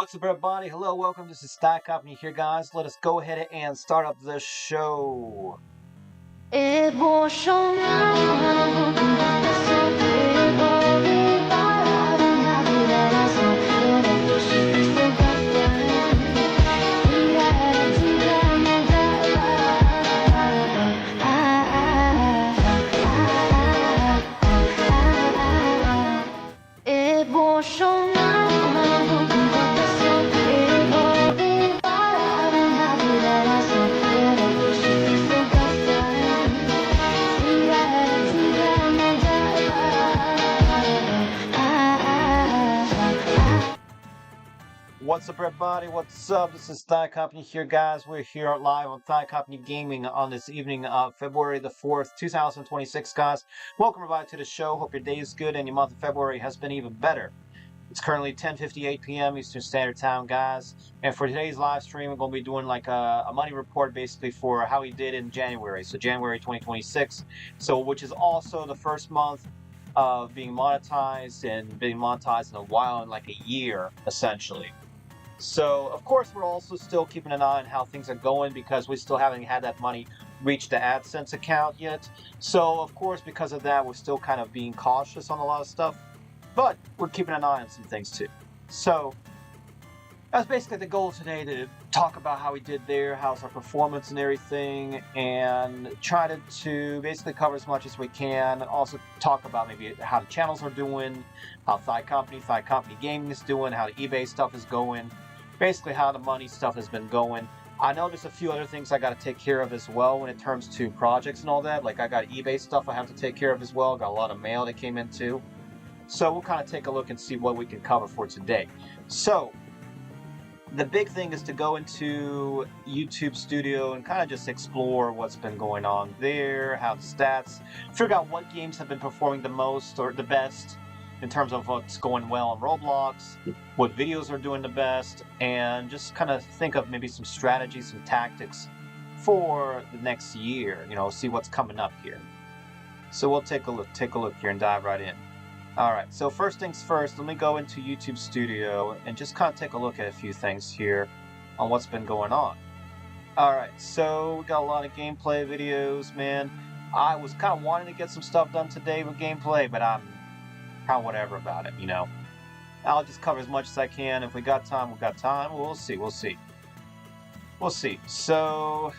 What's up, everybody? Hello, welcome. This is Stack Company here, guys. Let us go ahead and start up the show. What's up, everybody? What's up? This is Thigh Company here, guys. We're here live on Thigh Company Gaming on this evening of February the 4th, 2026, guys. Welcome, everybody, to the show. Hope your day is good and your month of February has been even better. It's currently 10:58 p.m. Eastern Standard Time, guys. And for today's live stream, we're going to be doing like a money report, basically, for how we did in January. So January 2026, which is also the first month of being monetized and being monetized in a while, in like a year, essentially. So, of course, we're also still keeping an eye on how things are going because we still haven't had that money reach the AdSense account yet. So, of course, because of that, we're still kind of being cautious on a lot of stuff. But we're keeping an eye on some things, too. So, that's basically the goal today, to talk about how we did there, how's our performance and everything, and try to basically cover as much as we can, and also talk about maybe how the channels are doing, how Thigh Company Gaming is doing, how the eBay stuff is going, basically how the money stuff has been going. I know there's a few other things I got to take care of as well when it comes to projects and all that. Like I got eBay stuff I have to take care of as well. Got a lot of mail that came in too. So we'll kind of take a look and see what we can cover for today. So the big thing is to go into YouTube Studio and kind of just explore what's been going on there, how the stats, figure out what games have been performing the most or the best in terms of what's going well on Roblox, what videos are doing the best, and just kind of think of maybe some strategies, some tactics for the next year, see what's coming up here. So we'll take a look here and dive right in. Alright, so first things first, let me go into YouTube Studio and just kind of take a look at a few things here on what's been going on. Alright, so we got a lot of gameplay videos, man. I was kind of wanting to get some stuff done today with gameplay, but I'm kind of whatever about it, I'll just cover as much as I can. If we got time, we got time. We'll see. So,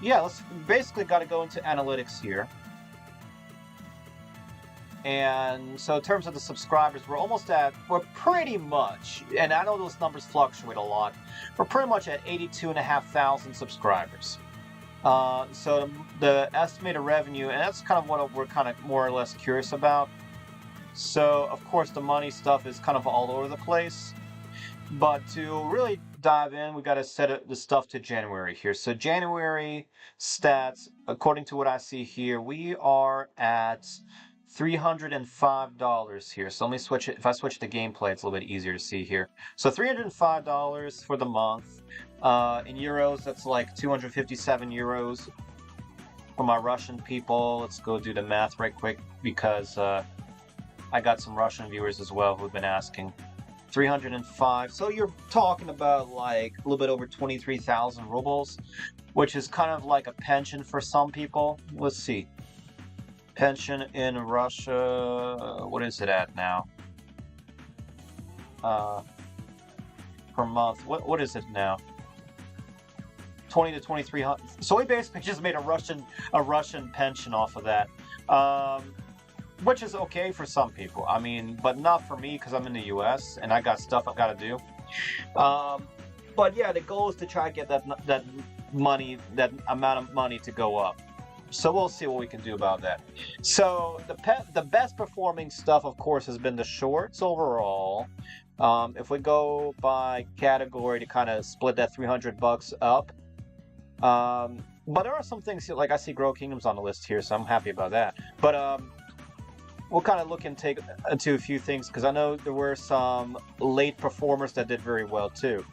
yeah, let's basically got to go into analytics here. And so in terms of the subscribers, we're pretty much, and I know those numbers fluctuate a lot, we're pretty much at 82,500 subscribers. So the estimated revenue, and that's kind of what we're kind of more or less curious about. So, of course, the money stuff is kind of all over the place. But to really dive in, we got to set the stuff to January here. So January stats, according to what I see here, we are at $305 here. So let me switch it. If I switch to gameplay, it's a little bit easier to see here. So $305 for the month. In euros, that's like 257 euros for my Russian people. Let's go do the math right quick because I got some Russian viewers as well who've been asking. 305. So you're talking about like a little bit over 23,000 rubles, which is kind of like a pension for some people. Let's see. Pension in Russia, what is it at now? Per month. What is it now? 20 to 2,300. So we basically just made a Russian pension off of that. Which is okay for some people. I mean, but not for me because I'm in the US and I got stuff I got to do. But yeah, the goal is to try to get that amount of money to go up. So we'll see what we can do about that. So the best performing stuff, of course, has been the shorts overall. If we go by category to kind of split that $300 up. But there are some things like I see Grow Kingdoms on the list here, so I'm happy about that. But we'll kind of look and take into a few things because I know there were some late performers that did very well too.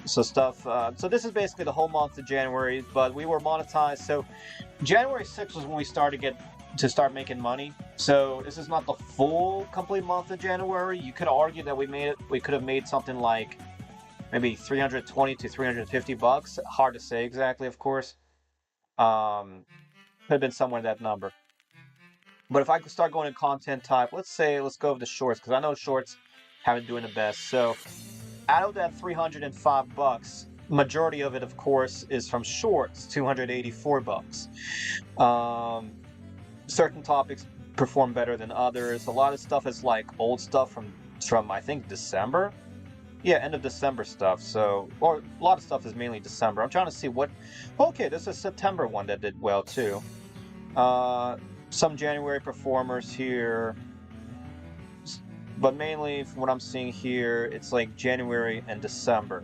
So so this is basically the whole month of January, but we were monetized. So January 6th was when we started to get to start making money. So this is not the full complete month of January. You could argue that we could have made something like maybe 320 to 350 bucks. Hard to say exactly, of course. Could have been somewhere in that number. But if I could start going to content type, let's go with the shorts, because I know shorts haven't been doing the best. So out of that 305 bucks, majority of it, of course, is from shorts, 284 bucks. Certain topics perform better than others. A lot of stuff is like old stuff from I think December. Yeah, end of December stuff. So, or a lot of stuff is mainly December. I'm trying to see what. Okay, there's a September one that did well too. Some January performers here, but mainly from what I'm seeing here, it's like January and December.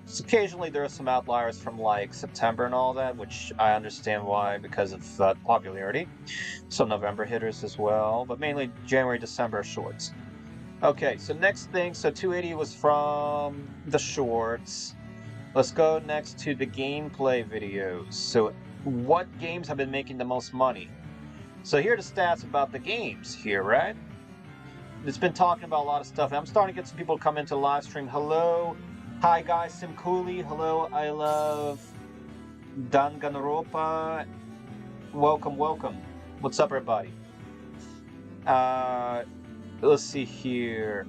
So occasionally there are some outliers from like September and all that, which I understand why, because of popularity. Some November hitters as well, but mainly January, December shorts. Okay, so next thing, so 280 was from the shorts. Let's go next to the gameplay videos. So what games have been making the most money? So here are the stats about the games here, right? It's been talking about a lot of stuff. I'm starting to get some people come into the live stream. Hello. Hi guys, Sim Cooley. Hello, I love Danganronpa. Welcome, welcome. What's up, everybody? Let's see here.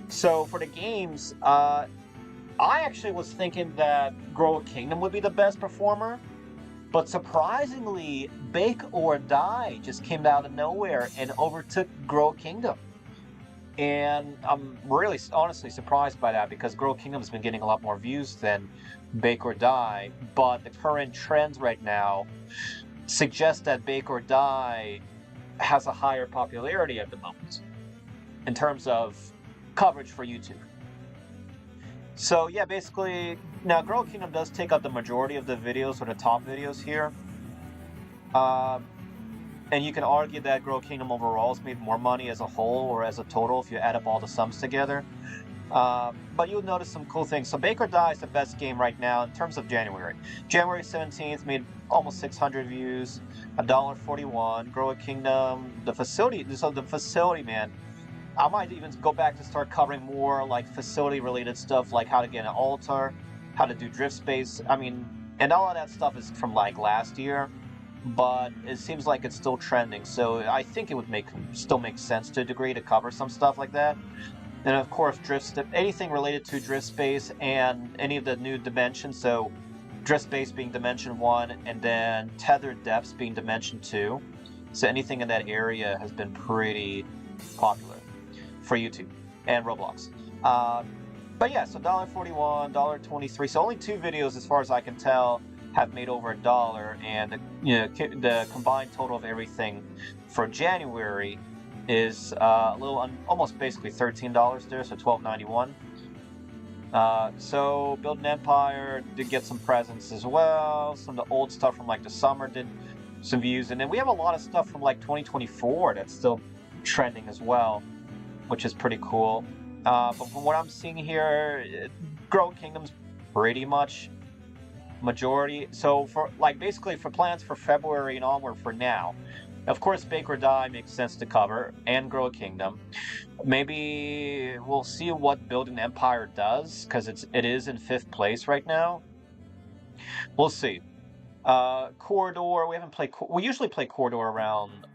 So for the games, I actually was thinking that Grow a Kingdom would be the best performer, but surprisingly, Bake or Die just came out of nowhere and overtook Grow a Kingdom. And I'm really honestly surprised by that, because Grow a Kingdom has been getting a lot more views than Bake or Die, but the current trends right now suggest that Bake or Die has a higher popularity at the moment in terms of coverage for YouTube. So yeah, basically, now Grow a Kingdom does take up the majority of the videos, or the top videos here. And you can argue that Grow a Kingdom overall has made more money as a whole, or as a total, if you add up all the sums together. But you'll notice some cool things. So Bake or Die is the best game right now in terms of January. January 17th made almost 600 views, $1.41. Grow a Kingdom, the facility, man, I might even go back to start covering more like facility-related stuff, like how to get an altar, how to do drift space. I mean, and all of that stuff is from like last year, but it seems like it's still trending. So I think it would still make sense to a degree to cover some stuff like that. And of course, anything related to drift space and any of the new dimensions. So drift space being Dimension 1, and then tethered depths being Dimension 2. So anything in that area has been pretty popular for YouTube and Roblox. But yeah, so $1.41, $1.23. So only 2 videos, as far as I can tell, have made over $1, and the combined total of everything for January is almost basically $13 there, so $12.91. So Build an Empire did get some presents as well. Some of the old stuff from like the summer did some views, and then we have a lot of stuff from like 2024 that's still trending as well, which is pretty cool. But from what I'm seeing here, Grow a Kingdom's pretty much majority. So for basically for plans for February and onward for now, of course Bake or Die makes sense to cover, and Grow a Kingdom. Maybe we'll see what Build an Empire does, because it is in 5th place right now. We'll see. Corridor, we usually play Corridor around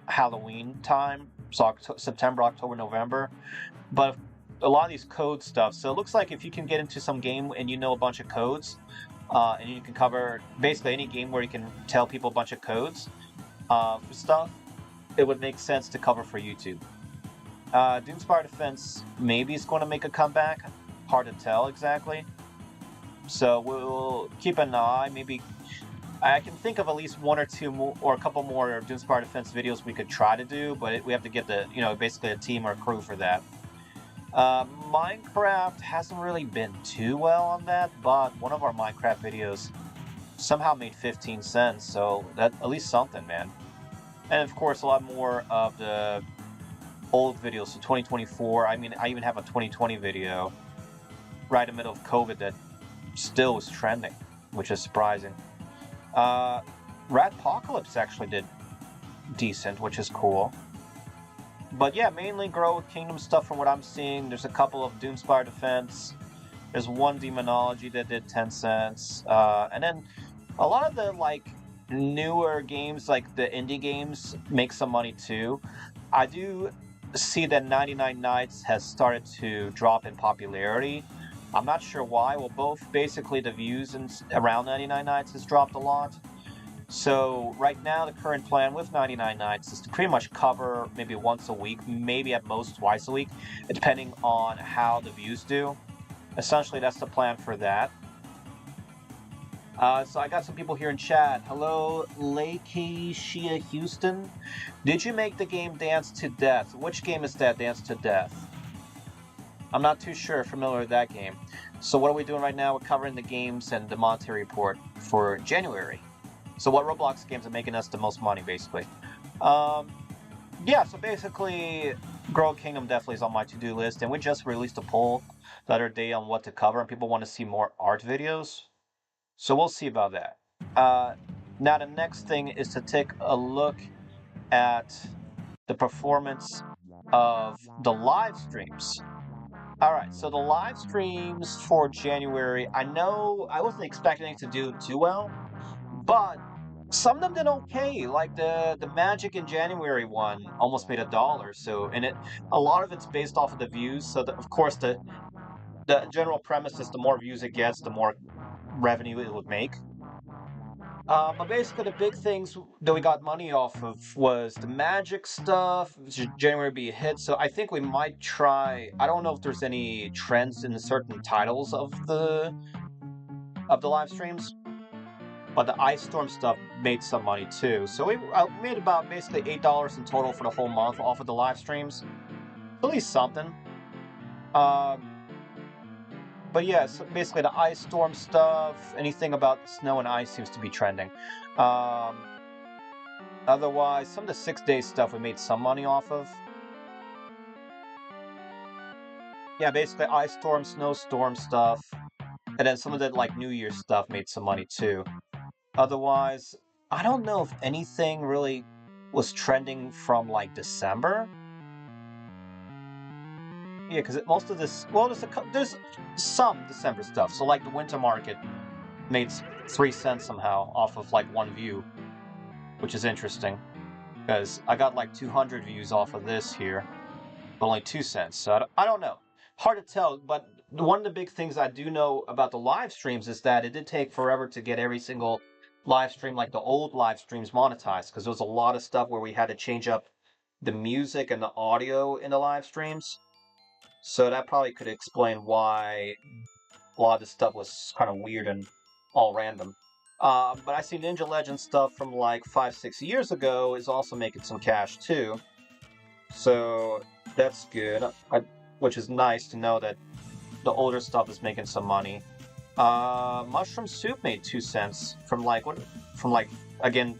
Halloween time, so September, October, November, but a lot of these code stuff. So it looks like if you can get into some game and you know a bunch of codes, and you can cover basically any game where you can tell people a bunch of codes stuff, it would make sense to cover for YouTube. Doomspire Defense maybe is going to make a comeback. Hard to tell exactly. So we'll keep an eye. Maybe I can think of at least 1 or 2 more, or a couple more Doomspire Defense videos we could try to do, but we have to get basically a team or crew for that. Minecraft hasn't really been too well on that, but one of our Minecraft videos somehow made 15 cents, so that's at least something, man. And of course, a lot more of the old videos, so 2024. I mean, I even have a 2020 video right in the middle of COVID that still is trending, which is surprising. Ratpocalypse actually did decent, which is cool. But yeah, mainly Grow Kingdom stuff from what I'm seeing. There's a couple of Doomspire Defense. There's one Demonology that did 10 cents. And then a lot of the like newer games, like the indie games, make some money too. I do see that 99 Nights has started to drop in popularity. I'm not sure why. Well, both basically the views around 99 Nights has dropped a lot. So right now, the current plan with 99 Nights is to pretty much cover maybe once a week, maybe at most twice a week, depending on how the views do. Essentially, that's the plan for that. So I got some people here in chat. Hello, Lakeisha Houston. Did you make the game Dance to Death? Which game is that, Dance to Death? I'm not too familiar with that game. So what are we doing right now? We're covering the games and the monetary report for January. So what Roblox games are making us the most money, basically. Yeah, so basically, Grow Kingdom definitely is on my to-do list, and we just released a poll the other day on what to cover, and people want to see more art videos. So we'll see about that. Now the next thing is to take a look at the performance of the live streams. Alright, so the live streams for January, I know I wasn't expecting it to do too well, but some of them did okay. Like the Magic in January one almost made $1. So, and a lot of it's based off of the views. So of course the general premise is the more views it gets, the more revenue it would make. But basically the big things that we got money off of was the Magic stuff. January be a hit, so I think we might try. I don't know if there's any trends in certain titles of the live streams. But the Ice Storm stuff made some money too. So we made about basically $8 in total for the whole month off of the live streams. At least something. But yeah, so basically the Ice Storm stuff, anything about snow and ice seems to be trending. Otherwise, some of the 6-day stuff we made some money off of. Yeah, basically Ice Storm, Snowstorm stuff. And then some of the like New Year's stuff made some money too. Otherwise, I don't know if anything really was trending from like December. Yeah, because most of this, well, there's some December stuff. So like the Winter Market made 3 cents somehow off of like one view, which is interesting because I got like 200 views off of this here, but only 2 cents. So I don't know. Hard to tell, but one of the big things I do know about the live streams is that it did take forever to get every single live stream, like the old live streams, monetized, because there was a lot of stuff where we had to change up the music and the audio in the live streams. So that probably could explain why a lot of this stuff was kind of weird and all random. But I see Ninja Legend stuff from like 5-6 years ago is also making some cash too. So that's good, which is nice to know that the older stuff is making some money. Mushroom Soup made 2 cents from like again,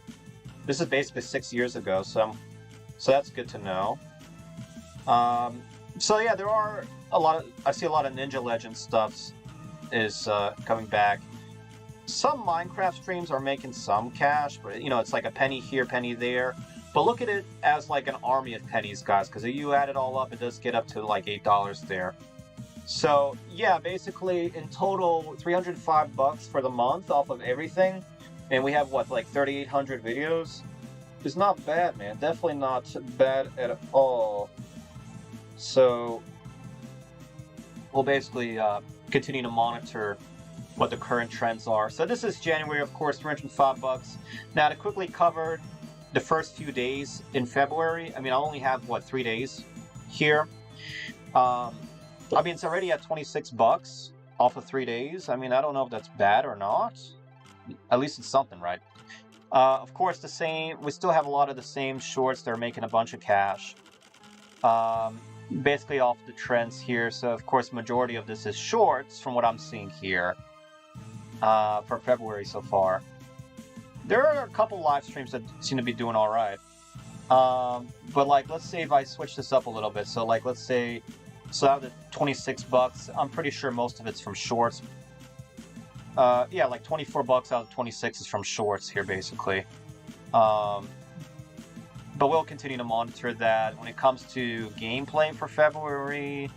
this is basically 6 years ago, so that's good to know. So yeah, there are I see a lot of Ninja Legend stuff is coming back. Some Minecraft streams are making some cash, but it's like a penny here, penny there. But look at it as like an army of pennies, guys, because if you add it all up, it does get up to like $8 there. So yeah, basically in total $305 for the month off of everything, and we have what, like 3,800 videos. It's not bad, man. Definitely not bad at all. So we'll basically continue to monitor what the current trends are. So this is January, of course, $305. Now to quickly cover the first few days in February. I mean, I only have what, 3 days here. I mean, it's already at $26 off of 3 days. I mean, I don't know if that's bad or not. At least it's something, right? Of course, we still have a lot of the same shorts that are making a bunch of cash. Basically off the trends here. So, of course, majority of this is shorts from what I'm seeing here for February so far. There are a couple live streams that seem to be doing all right. But, like, let's say if I switch this up a little bit. So, like, let's say... So out of the $26, I'm pretty sure most of it's from shorts. Yeah, like $24 out of 26 is from shorts here, basically. But we'll continue to monitor that. When it comes to gameplay for February,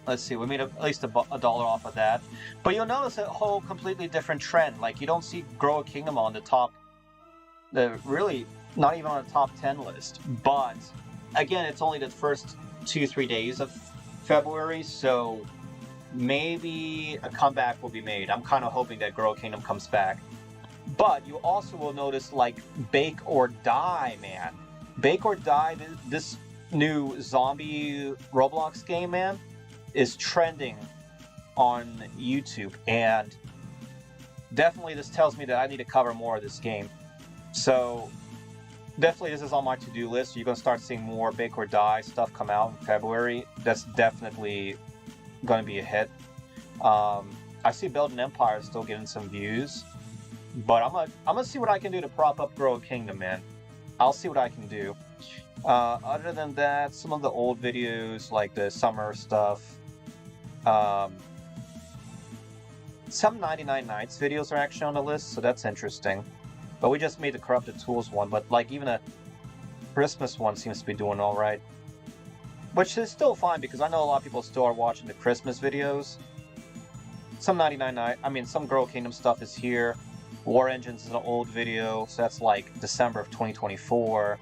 let's see, we made at least $1 off of that. But you'll notice a whole completely different trend. Like, you don't see Grow a Kingdom on the top, really not even on the top 10 list. But again, it's only the first 2-3 days of February, so maybe a comeback will be made. I'm kind of hoping that Grow a Kingdom comes back. But you also will notice, like, Bake or Die, man. Bake or Die, this new zombie Roblox game, man, is trending on YouTube. And definitely this tells me that I need to cover more of this game. So definitely this is on my to-do list. You're going to start seeing more Bake or Die stuff come out in February. That's definitely going to be a hit. I see Build an Empire still getting some views. But I'm gonna see what I can do to prop up Grow a Kingdom, man. I'll see what I can do. Other than that, some of the old videos, like the summer stuff, some 99 Nights videos are actually on the list, so that's interesting. But we just made the Corrupted Tools one, but like even a Christmas one seems to be doing all right. Which is still fine, because I know a lot of people still are watching the Christmas videos. Some 99 Nights, I mean, some Grow a Kingdom stuff is here. War Engines is an old video, so that's like December of 2024.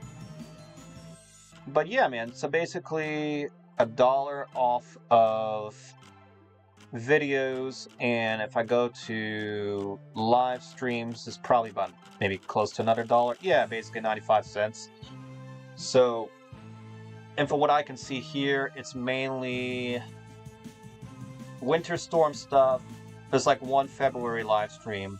But yeah, man, so basically $1 off of videos, and if I go to live streams, it's probably about maybe close to another $1. Yeah, basically 95 cents. So, and for what I can see here, it's mainly Winter Storm stuff. There's like one February live stream.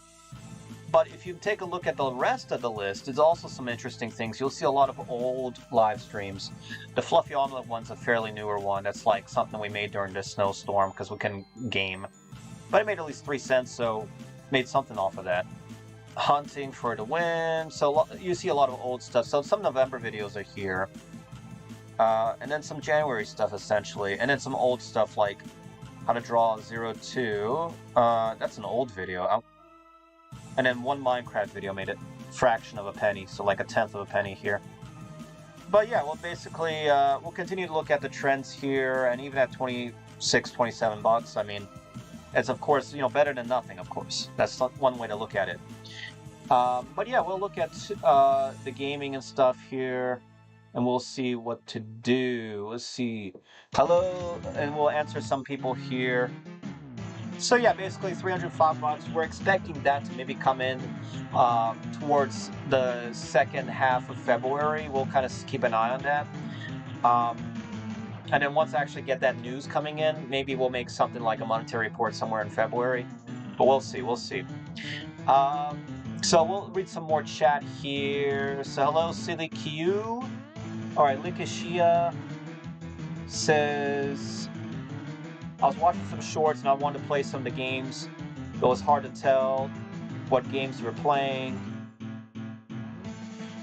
But if you take a look at the rest of the list, there's also some interesting things. You'll see a lot of old live streams. The Fluffy Omelet one's a fairly newer one. That's like something we made during this snowstorm because we couldn't game. But it made at least 3 cents, so made something off of that. Hunting for the Win. So you see a lot of old stuff. So some November videos are here. And then some January stuff, essentially. And then some old stuff like How to Draw 02. That's an old video. And then one Minecraft video made it fraction of a penny, so like 1/10 of a penny here. But yeah, well, basically, we'll continue to look at the trends here, and even at 26, 27 bucks, I mean, it's of course, you know, better than nothing, of course. That's one way to look at it. But yeah, we'll look at the gaming and stuff here, and we'll see what to do. Let's see. Hello, and we'll answer some people here. So yeah, basically 305 bucks. We're expecting that to maybe come in towards the second half of February. We'll kind of keep an eye on that. And then once I actually get that news coming in, maybe we'll make something like a monetary report somewhere in February. But we'll see, we'll see. So we'll read some more chat here. So hello, Silly Q. All right, Likashia says, I was watching some shorts and I wanted to play some of the games. It was hard to tell what games you were playing.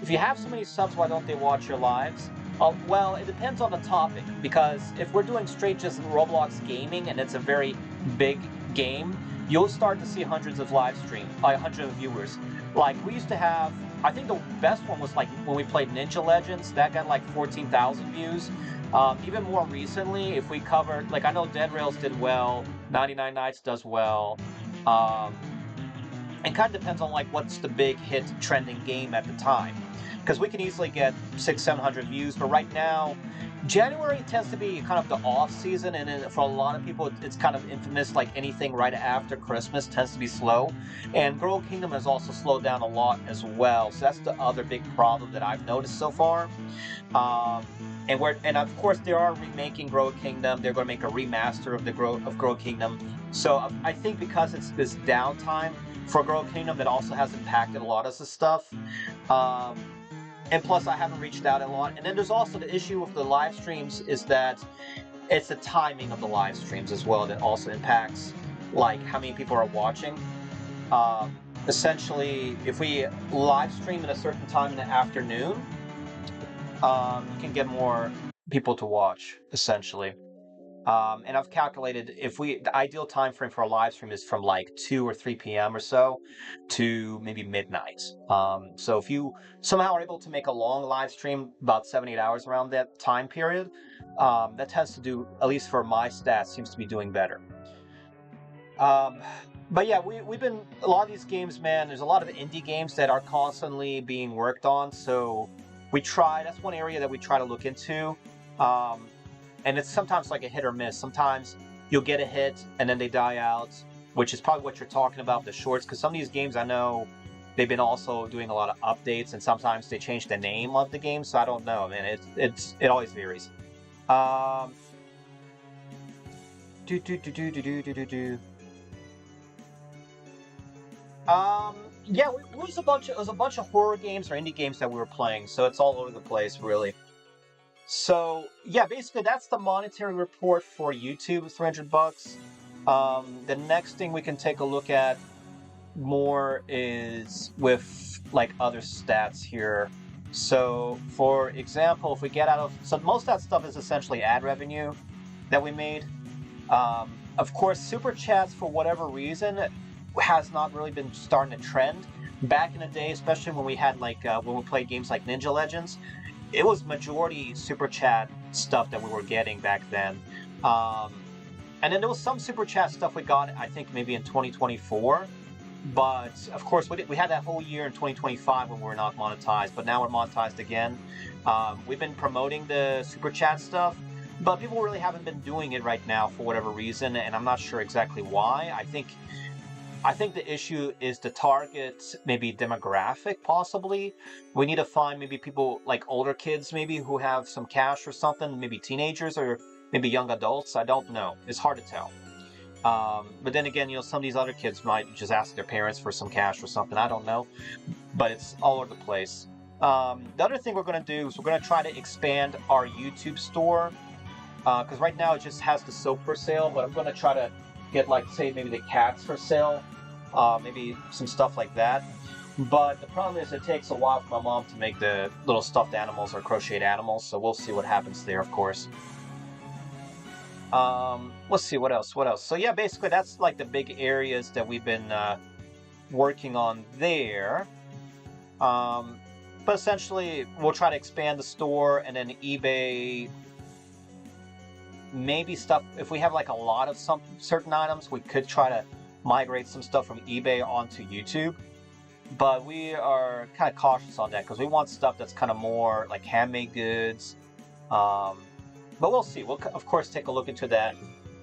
If you have so many subs, why don't they watch your lives? Well, it depends on the topic, because if we're doing straight just Roblox gaming and it's a very big game, you'll start to see hundreds of live stream, hundreds of viewers. Like, we used to have, I think the best one was like when we played Ninja Legends, that got like 14,000 views. Even more recently, if we covered, like, I know Dead Rails did well, 99 Nights does well. It kind of depends on like what's the big hit trending game at the time, because we can easily get 600-700 views. But right now, January tends to be kind of the off season, and for a lot of people, it's kind of infamous. Like anything right after Christmas tends to be slow, and Grow a Kingdom has also slowed down a lot as well. So that's the other big problem that I've noticed so far. And of course, they are remaking Grow a Kingdom. They're going to make a remaster of Grow a Kingdom. So I think because it's this downtime for Grow a Kingdom, that also has impacted a lot of the stuff. And plus, I haven't reached out a lot. And then there's also the issue with the live streams, is that it's the timing of the live streams as well that also impacts like how many people are watching. Essentially, if we live stream at a certain time in the afternoon, you can get more people to watch, essentially. And I've calculated the ideal time frame for a live stream is from like 2 or 3 p.m. or so to maybe midnight. So if you somehow are able to make a long live stream, about 7-8 hours around that time period, that tends to do, at least for my stats, seems to be doing better. But yeah, we've been, a lot of these games, man, there's a lot of indie games that are constantly being worked on. So that's one area that we try to look into. And it's sometimes like a hit or miss. Sometimes you'll get a hit and then they die out, which is probably what you're talking about, the shorts. Because some of these games, I know they've been also doing a lot of updates, and sometimes they change the name of the game. So I don't know, man. It always varies. Yeah, it was a bunch of horror games or indie games that we were playing. So it's all over the place, really. So yeah, basically that's the monetary report for YouTube, $300. The next thing we can take a look at more is with like other stats here. So for example, if we get so most of that stuff is essentially ad revenue that we made. Of course, super chats for whatever reason has not really been starting to trend. Back in the day, especially when we had when we played games like Ninja Legends, it was majority super chat stuff that we were getting back then. And then there was some super chat stuff we got, I think maybe in 2024. But of course, we had that whole year in 2025 when we were not monetized, but now we're monetized again. We've been promoting the super chat stuff, but people really haven't been doing it right now for whatever reason, and I'm not sure exactly why. I think the issue is the target, maybe demographic, possibly. We need to find maybe people like older kids, maybe who have some cash or something, maybe teenagers or maybe young adults. I don't know. It's hard to tell. But then again, some of these other kids might just ask their parents for some cash or something. I don't know. But it's all over the place. The other thing we're going to do is we're going to try to expand our YouTube store. Because right now it just has the soap for sale, but I'm going to try to get, say, maybe the cats for sale. Maybe some stuff like that. But the problem is it takes a while for my mom to make the little stuffed animals or crocheted animals, so we'll see what happens there, of course. Let's see, what else? So yeah, basically that's like the big areas that we've been working on there. But essentially, we'll try to expand the store, and then eBay, maybe stuff, if we have like a lot of some certain items, we could try to migrate some stuff from eBay onto YouTube, but we are kind of cautious on that because we want stuff that's kind of more like handmade goods. But we'll see. We'll of course take a look into that,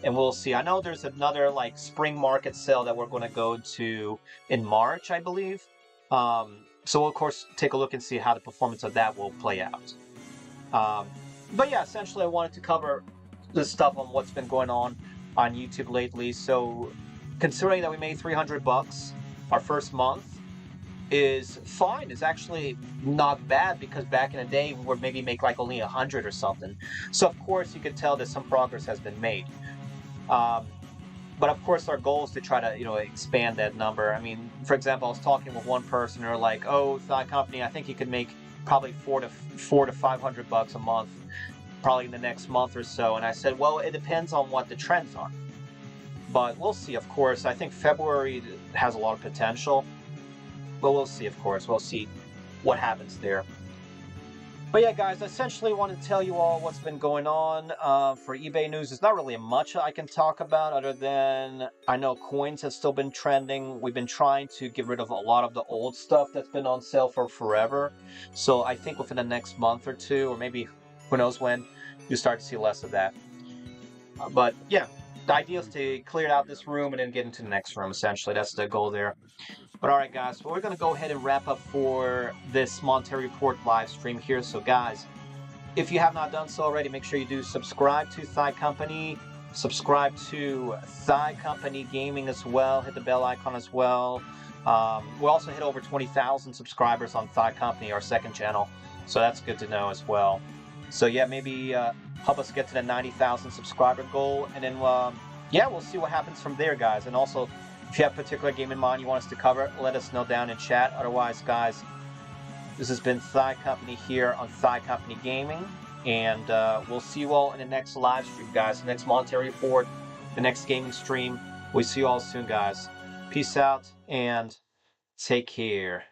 and we'll see. I know there's another like spring market sale that we're going to go to in March, I believe. So we'll of course take a look and see how the performance of that will play out. But yeah, essentially I wanted to cover this stuff on what's been going on YouTube lately. So considering that we made $300 our first month is fine. It's actually not bad, because back in the day we would maybe make like only 100 or something. So of course you could tell that some progress has been made. But of course our goal is to try to expand that number. I mean, for example, I was talking with one person, they're like, "Oh, Thigh Company, I think you could make probably $400 to $500 a month, probably in the next month or so." And I said, well, it depends on what the trends are. But we'll see, of course. I think February has a lot of potential. But we'll see, of course. We'll see what happens there. But yeah, guys, I essentially want to tell you all what's been going on for eBay news. There's not really much I can talk about other than I know coins have still been trending. We've been trying to get rid of a lot of the old stuff that's been on sale for forever. So I think within the next month or two, or maybe who knows when, you start to see less of that. But yeah, the idea is to clear out this room and then get into the next room, essentially. That's the goal there. But alright guys, so we're going to go ahead and wrap up for this Monetary Report live stream here. So guys, if you have not done so already, make sure you do subscribe to Thigh Company, subscribe to Thigh Company Gaming as well, hit the bell icon as well. We also hit over 20,000 subscribers on Thigh Company, our second channel, so that's good to know as well. So yeah, maybe help us get to the 90,000 subscriber goal, and then yeah, we'll see what happens from there, guys. And also, if you have a particular game in mind you want us to cover, let us know down in chat. Otherwise, guys, this has been Thigh Company here on Thigh Company Gaming. And we'll see you all in the next live stream, guys. The next Monetary Report, the next gaming stream. We'll see you all soon, guys. Peace out and take care.